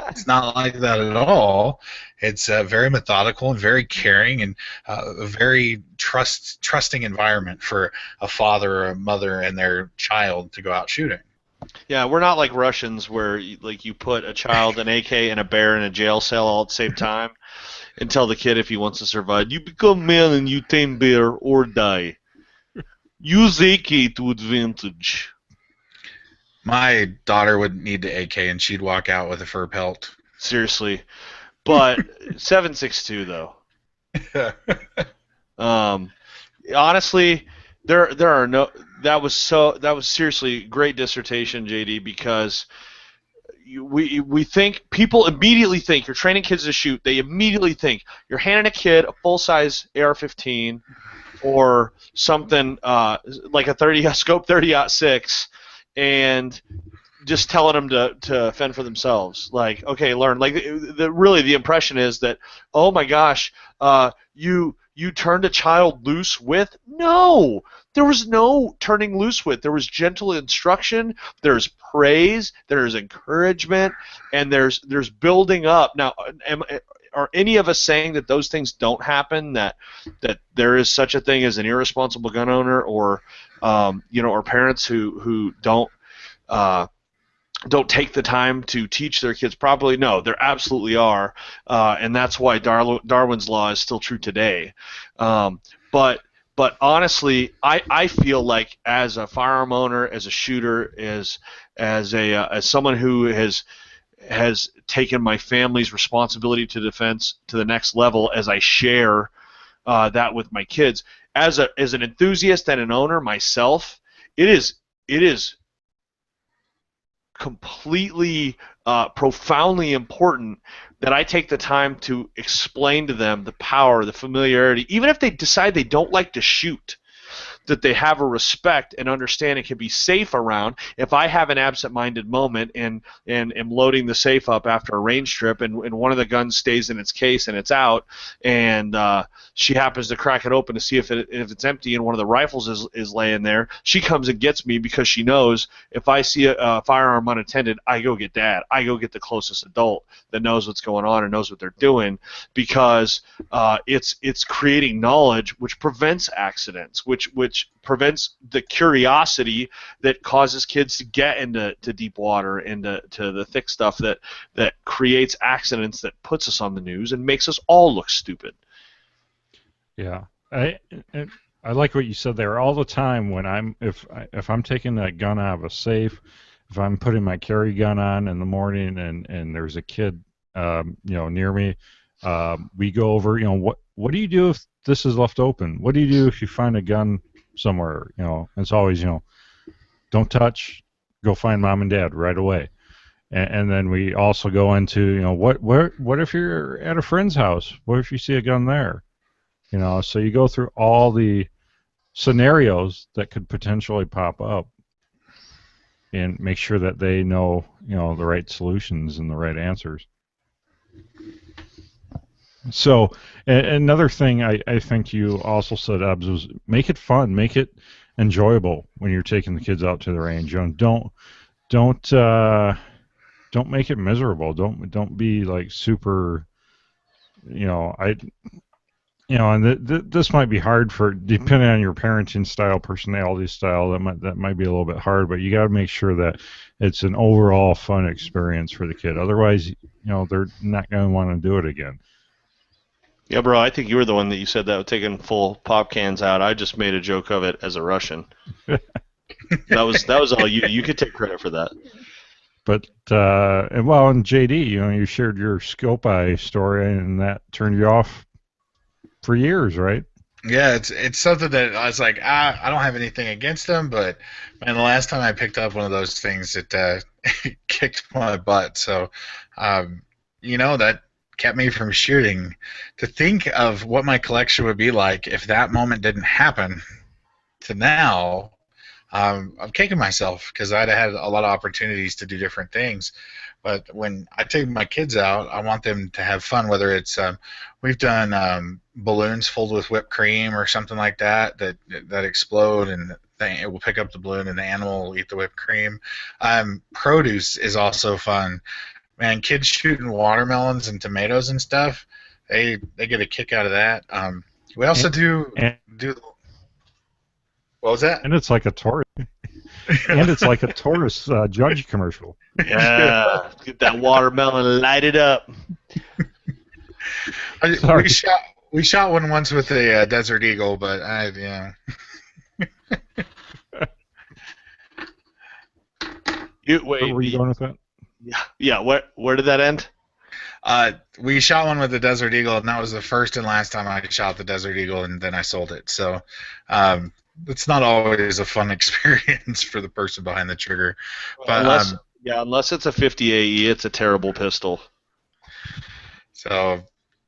It's not like that at all. It's very methodical and very caring, and a very trusting environment for a father or a mother and their child to go out shooting. Yeah, we're not like Russians where you put a child, an AK, and a bear in a jail cell all at the same time and tell the kid if he wants to survive, you become man and you tame bear or die. Use AK to advantage. My daughter would need the AK, and she'd walk out with a fur pelt. Seriously, but 7.62 though. Honestly, there are no. That was seriously great dissertation, JD, because we think people immediately think you're training kids to shoot. They immediately think you're handing a kid a full-size AR-15 or something like a scope 30-06. And just telling them to fend for themselves. Okay, learn. Really, the impression is that, oh my gosh, you you turned a child loose with? No. There was no turning loose with. There was gentle instruction, there's praise, there's encouragement, and there's building up. Now, are any of us saying that those things don't happen, that there is such a thing as an irresponsible gun owner, or or parents who don't take the time to teach their kids properly? No, there absolutely are, and that's why Darwin's law is still true today. But honestly, I feel like as a firearm owner, as a shooter, as someone who has taken my family's responsibility to defense to the next level, as I share that with my kids, as an enthusiast and an owner myself, it is completely profoundly important that I take the time to explain to them the power, the familiarity, even if they decide they don't like to shoot, that they have a respect and understand it can be safe around. If I have an absent-minded moment and am loading the safe up after a range trip, and one of the guns stays in its case and it's out, and she happens to crack it open to see if it's empty and one of the rifles is laying there, she comes and gets me because she knows if I see a firearm unattended, I go get Dad. I go get the closest adult that knows what's going on and knows what they're doing, because it's creating knowledge which prevents accidents, which prevents the curiosity that causes kids to get into deep water, into the thick stuff that creates accidents, that puts us on the news and makes us all look stupid. Yeah, I like what you said there. All the time when if I'm taking that gun out of a safe, if I'm putting my carry gun on in the morning and there's a kid near me, we go over, what do you do if this is left open? What do you do if you find a gun somewhere? It's always, don't touch, go find Mom and Dad right away. And then we also go into, what if you're at a friend's house? What if you see a gun there? So you go through all the scenarios that could potentially pop up and make sure that they know, the right solutions and the right answers. So another thing I think you also said, Ebbs, was make it fun, make it enjoyable when you're taking the kids out to the range. Don't make it miserable. Don't be like super, this might be hard for, depending on your parenting style, personality style, that might be a little bit hard, but you got to make sure that it's an overall fun experience for the kid. Otherwise, they're not going to want to do it again. Yeah, bro, I think you were the one that you said that, taking full pop cans out. I just made a joke of it as a Russian. that was all you. You could take credit for that. But and JD, you shared your scope eye story, and that turned you off for years, right? Yeah, it's something that I was like, I don't have anything against them, but man, the last time I picked up one of those things, it kicked my butt. So, that kept me from shooting. To think of what my collection would be like if that moment didn't happen, to now, I'm kicking myself, because I'd had a lot of opportunities to do different things. But when I take my kids out, I want them to have fun, whether it's we've done balloons filled with whipped cream or something like that explode, and it will pick up the balloon and the animal will eat the whipped cream. Produce is also fun. Man, kids shooting watermelons and tomatoes and stuff, they get a kick out of that. We also do what was that? And it's like a tourist. And it's like a tourist judge commercial. Yeah, get that watermelon, light it up. We shot one once with a Desert Eagle, but Where were you going with that? Yeah. Where did that end? We shot one with the Desert Eagle, and that was the first and last time I shot the Desert Eagle, and then I sold it. So it's not always a fun experience for the person behind the trigger. But unless it's a 50 AE, it's a terrible pistol. So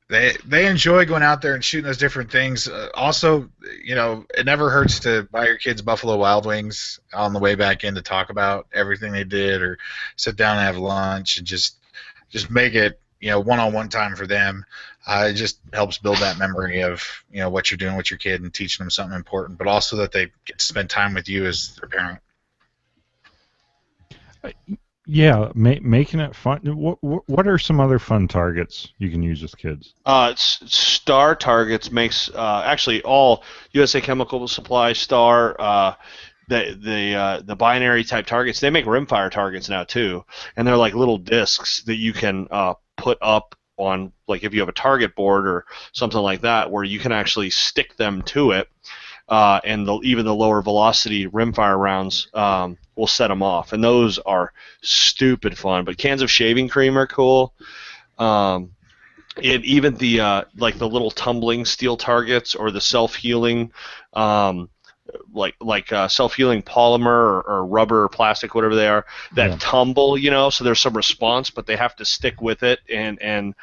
they enjoy going out there and shooting those different things. Also, it never hurts to buy your kids Buffalo Wild Wings on the way back in to talk about everything they did, or sit down and have lunch and just make it one-on-one time for them. It just helps build that memory of what you're doing with your kid and teaching them something important, but also that they get to spend time with you as their parent. Yeah, making it fun. What are some other fun targets you can use with kids? Star Targets makes actually all USA Chemical Supply, Star, the binary type targets. They make rimfire targets now too, and they're like little discs that you can put up on, like if you have a target board or something like that, where you can actually stick them to it. And even the lower velocity rimfire rounds will set them off, and those are stupid fun. But cans of shaving cream are cool. And even the like the little tumbling steel targets or the self-healing, like self-healing polymer or rubber or plastic, whatever they are, that tumble. So there's some response, but they have to stick with it and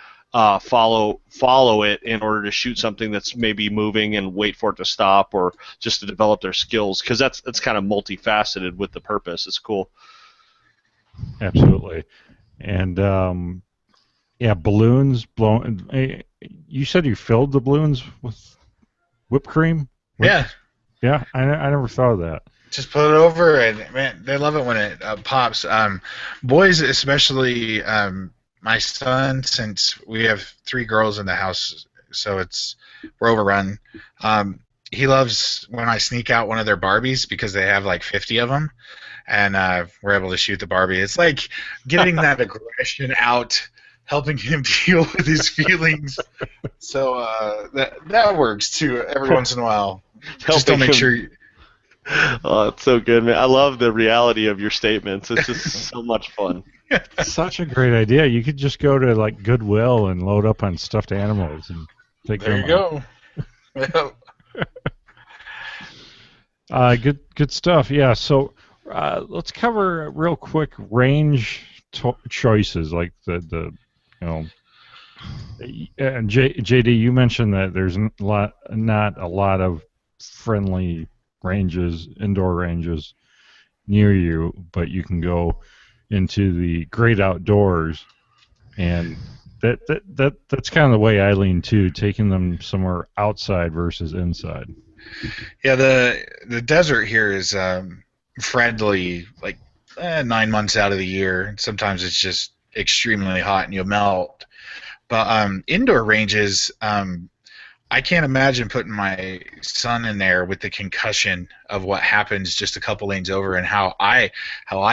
follow it in order to shoot something that's maybe moving and wait for it to stop, or just to develop their skills, because that's kind of multifaceted with the purpose. It's cool. Absolutely. And balloons blown. You said you filled the balloons with whipped cream? Yeah. Yeah, I never thought of that. Just put it over, and man, they love it when it pops. Boys especially. My son, since we have 3 girls in the house, so we're overrun. He loves when I sneak out one of their Barbies, because they have like 50 of them, and we're able to shoot the Barbie. It's like getting that aggression out, helping him deal with his feelings. So that works too every once in a while. Just don't make sure. Oh, it's so good, man. I love the reality of your statements. It's just so much fun. Such a great idea. You could just go to like Goodwill and load up on stuffed animals and take there them. There you go. Good stuff. Yeah. So let's cover real quick range choices, like the and JD, you mentioned that there's not a lot of friendly ranges, indoor ranges near you, but you can go into the great outdoors, and that's kind of the way I lean too, taking them somewhere outside versus inside. Yeah, the desert here is friendly, like 9 months out of the year. Sometimes it's just extremely hot and you'll melt. But indoor ranges, I can't imagine putting my son in there with the concussion of what happens just a couple lanes over, and how I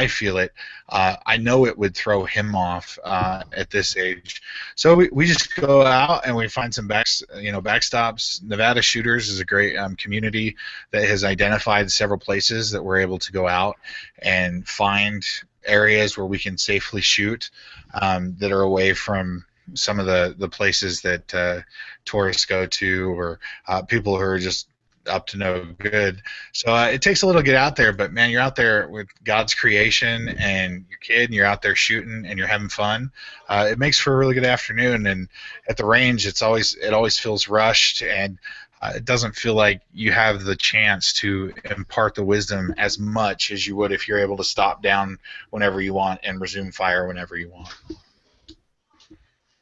feel it. I know it would throw him off at this age. So we just go out and we find some backstops. Nevada Shooters is a great community that has identified several places that we're able to go out and find areas where we can safely shoot that are away from some of the places that tourists go to, or people who are just up to no good. So it takes a little to get out there, but man, you're out there with God's creation and your kid, and you're out there shooting and you're having fun. It makes for a really good afternoon, and at the range it always feels rushed, and it doesn't feel like you have the chance to impart the wisdom as much as you would if you're able to stop down whenever you want and resume fire whenever you want.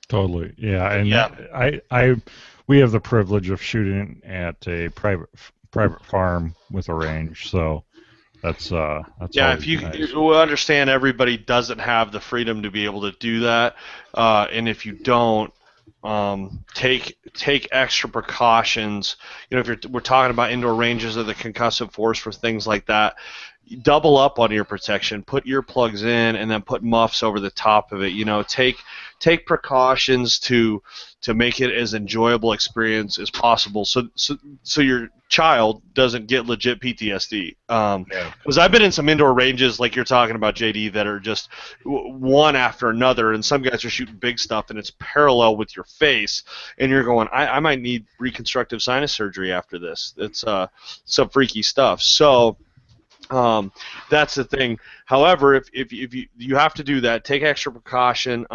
Totally, yeah, and we have the privilege of shooting at a private farm with a range, so that's yeah. If you understand, everybody doesn't have the freedom to be able to do that, and if you don't, take extra precautions. If we're talking about indoor ranges or the concussive force for things like that, double up on your protection. Put earplugs in, and then put muffs over the top of it. Take precautions to make it as enjoyable experience as possible, so your child doesn't get legit PTSD. Because I've been in some indoor ranges like you're talking about, JD, that are just one after another, and some guys are shooting big stuff and it's parallel with your face, and you're going, I might need reconstructive sinus surgery after this. It's some freaky stuff. So that's the thing. However, if you have to do that, take extra precaution.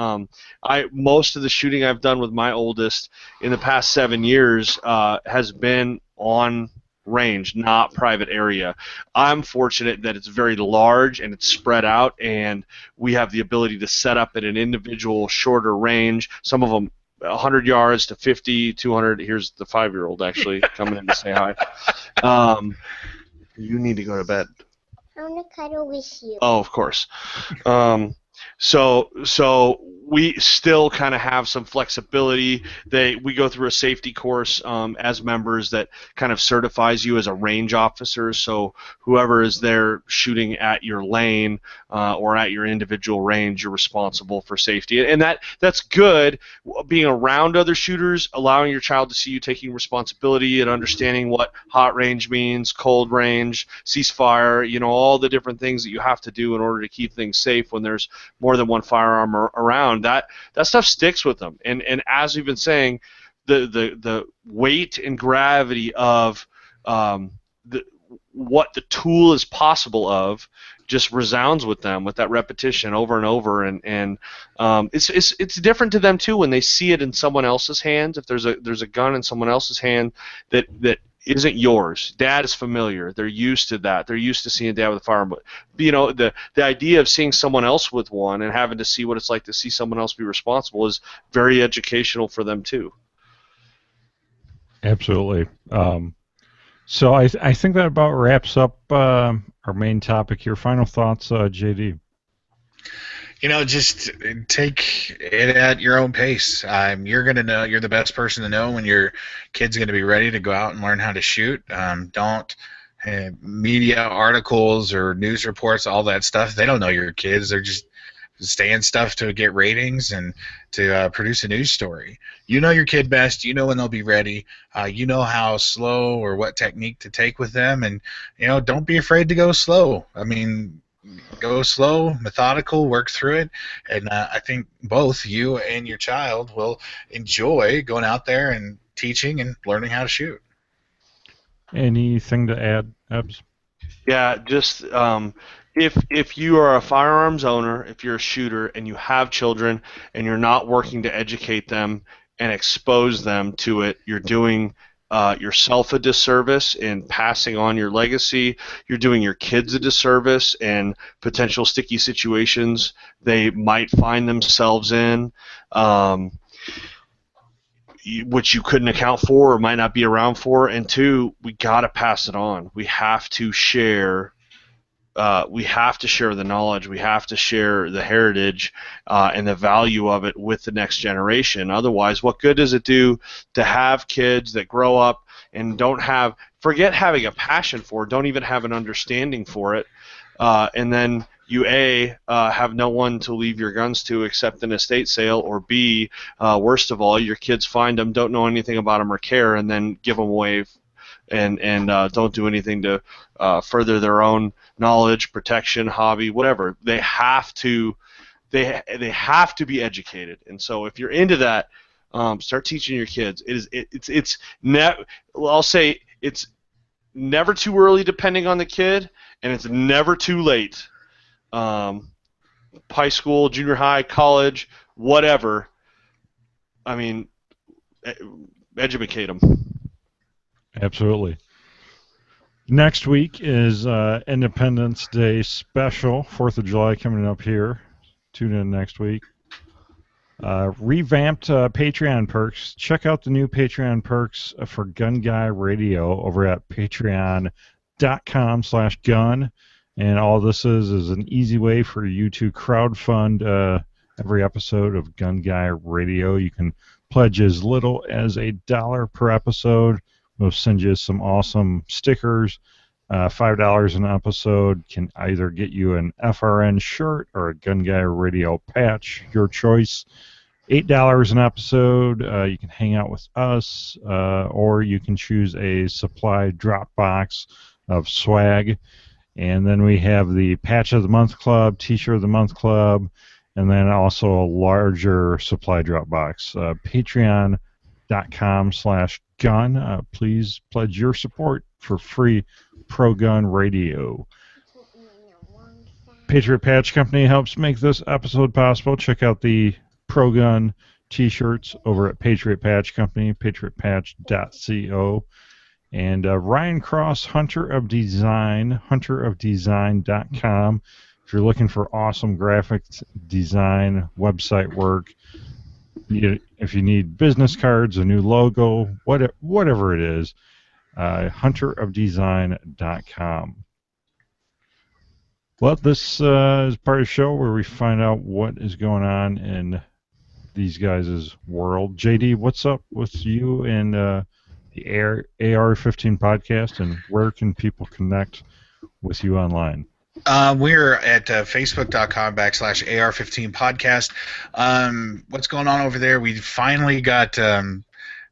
Most of the shooting I've done with my oldest in the past 7 years has been on range, not private area. I'm fortunate that it's very large and it's spread out, and we have the ability to set up at an individual shorter range. Some of them 100 yards to 50, 200. Here's the 5-year-old actually coming in to say hi. You need to go to bed. I want to cuddle with you. Oh, of course. So we still kind of have some flexibility. We go through a safety course as members that kind of certifies you as a range officer. So whoever is there shooting at your lane or at your individual range, you're responsible for safety, and that's good. Being around other shooters, allowing your child to see you taking responsibility and understanding what hot range means, cold range, ceasefire, all the different things that you have to do in order to keep things safe when there's more than one firearm around. That stuff sticks with them, and as we've been saying, the weight and gravity of what the tool is possible of just resounds with them with that repetition over and over, and it's different to them too when they see it in someone else's hands. If there's a gun in someone else's hand that isn't yours, Dad is familiar. They're used to that. They're used to seeing Dad with a firearm. But the idea of seeing someone else with one and having to see what it's like to see someone else be responsible is very educational for them too. Absolutely. So I think that about wraps up our main topic here. Final thoughts, JD? Just take it at your own pace. You're going to know. You're the best person to know when your kid's going to be ready to go out and learn how to shoot. Don't media articles or news reports, all that stuff. They don't know your kids. They're just saying stuff to get ratings and to produce a news story. You know your kid best. You know when they'll be ready. You know how slow or what technique to take with them, and don't be afraid to go slow. Go slow, methodical, work through it, and I think both you and your child will enjoy going out there and teaching and learning how to shoot. Anything to add, Ebbs? Yeah, just if you are a firearms owner, if you're a shooter and you have children and you're not working to educate them and expose them to it, you're doing yourself a disservice in passing on your legacy. You're doing your kids a disservice in potential sticky situations they might find themselves in, which you couldn't account for or might not be around for. And two, we got to pass it on. We have to share. We have to share the knowledge. We have to share the heritage and the value of it with the next generation. Otherwise, what good does it do to have kids that grow up and forget having a passion for it, don't even have an understanding for it, and then you have no one to leave your guns to except an estate sale, or B, worst of all, your kids find them, don't know anything about them or care, and then give them away and don't do anything to further their own knowledge, protection, hobby, whatever. They have to be educated. And so if you're into that, start teaching your kids. I'll say it's never too early depending on the kid, and it's never too late. High school, junior high, college, whatever. Educate them. Absolutely. Next week is Independence Day special, 4th of July coming up here. Tune in next week. Revamped Patreon perks. Check out the new Patreon perks for Gun Guy Radio over at patreon.com/gun. And all this is an easy way for you to crowdfund every episode of Gun Guy Radio. You can pledge as little as $1 per episode. We'll send you some awesome stickers. $5 an episode can either get you an FRN shirt or a Gun Guy Radio patch, your choice. $8 an episode, you can hang out with us, or you can choose a supply drop box of swag. And then we have the Patch of the Month Club, T-shirt of the Month Club, and then also a larger supply drop box. Patreon.com/gun. Please pledge your support for free pro-gun radio. Patriot Patch Company helps make this episode possible. Check out the pro-gun T-shirts over at Patriot Patch Company, patriotpatch.co. And Ryan Cross, Hunter of Design, hunterofdesign.com. If you're looking for awesome graphic design, website work, If you need business cards, a new logo, whatever it is, hunterofdesign.com. Well, this is part of the show where we find out what is going on in these guys' world. JD, what's up with you and the AR-15 podcast, and where can people connect with you online? We're at facebook.com/AR15 podcast. What's going on over there? We finally got the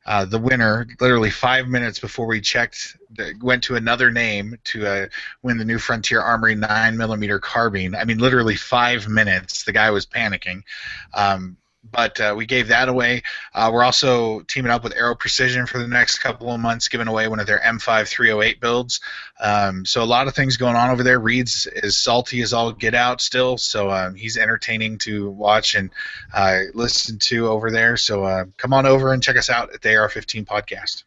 winner literally 5 minutes before we went to another name to win the New Frontier Armory 9mm carbine. I mean, literally 5 minutes. The guy was panicking. But we gave that away. We're also teaming up with Aero Precision for the next couple of months, giving away one of their M5 308 builds. So a lot of things going on over there. Reed's as salty as all get out still, so he's entertaining to watch and listen to over there. So come on over and check us out at the AR-15 podcast.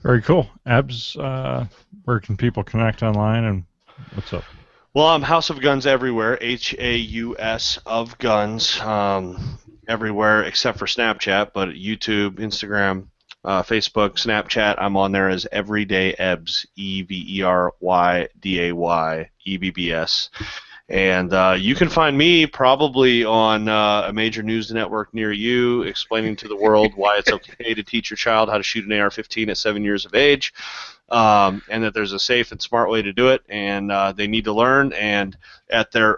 Very cool. Abs, where can people connect online, and what's up? Well, I'm House of Guns everywhere, H-A-U-S of Guns, everywhere except for Snapchat, but YouTube, Instagram, Facebook, Snapchat, I'm on there as Everyday Ebbs, EVERYDAY-EBBS. And you can find me probably on a major news network near you, explaining to the world why it's okay to teach your child how to shoot an AR-15 at 7 years of age. And that there's a safe and smart way to do it, and they need to learn. And at the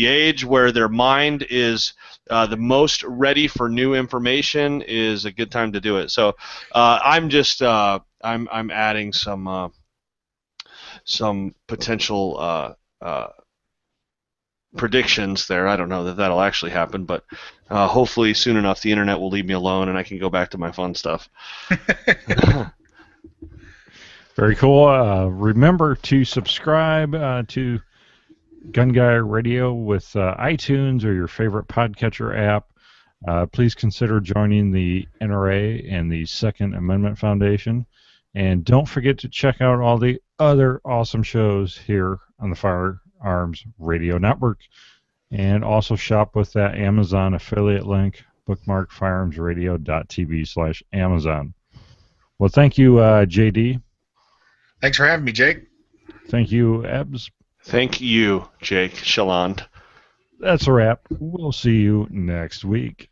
age where their mind is the most ready for new information is a good time to do it. So I'm just I'm adding some potential predictions there. I don't know that that'll actually happen, but hopefully soon enough the internet will leave me alone and I can go back to my fun stuff. Very cool. Remember to subscribe to Gun Guy Radio with iTunes or your favorite podcatcher app. Please consider joining the NRA and the Second Amendment Foundation. And don't forget to check out all the other awesome shows here on the Firearms Radio Network. And also shop with that Amazon affiliate link, bookmark firearmsradio.tv/Amazon. Well, thank you, JD. Thanks for having me, Jake. Thank you, Ebbs. Thank you, Jake Challand. That's a wrap. We'll see you next week.